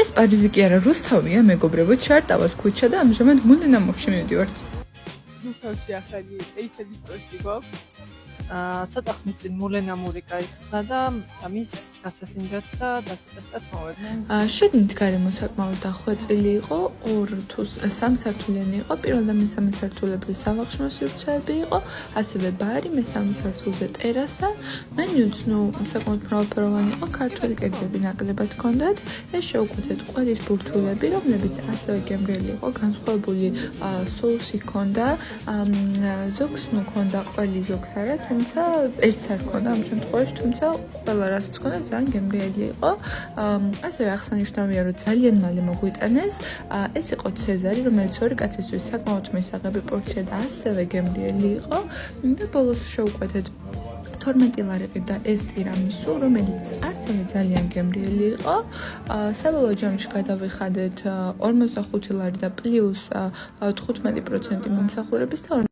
ეს პარიზი კი არა, რუსთავია, მეგობრებო, ჩარტავას ქუჩა და ამჟამად მულენამურში მივდივართ. რუსთავში ახალი ეიფელის კოშკი გვაქვს. ცოტა ხნის წინ მულენამური გაიხსნა და მის გასასინჯად და დასაწყისად მოვედნენ. შეგნით გარემო საკმაოდ დახვეწილი იყო, 2 თუ 3 სართულიანი იყო, პირველ და მესამე სართულებზე სავახშნო სივრცეები იყო, ასევე ბარი, მესამე სართულზე ტერასა. მენიუც საკმაოდ მრავალფეროვანი იყო, ქართველი კერძები ნაკლებად ჰქონდათ. ეს შეუკვეთეთ ყველის ბურთულები, რომლებიც ასევე გემრიელი იყო, განსხვავებული სოუსი ჰქონდა, ზოგს ჰქონდა ყველი, ზოგს არა, თუმცა ერთს არ ჰქონდა ამ შემთხვევაში, თუმცა ყველა რაც ჰქონდა ძალიან გემრიელი იყო. ასევე აღსანიშნავია, რომ ძალიან მალე მოგვიტანეს. ეს იყო ცეზარი, რომელიც 2 კაცისთვის საკმაოდ მისაღები პორცია და ასევე გემრიელი იყო და ბოლოს შევუკვეთეთ 12 ლარი ყირდა ეს ტირამისუ, რომელიც ასევე ძალიან გემრიელი იყო. საბოლოო ჯამში გადავიხადეთ 45 ლარი და პლუს 15% მომსახურების და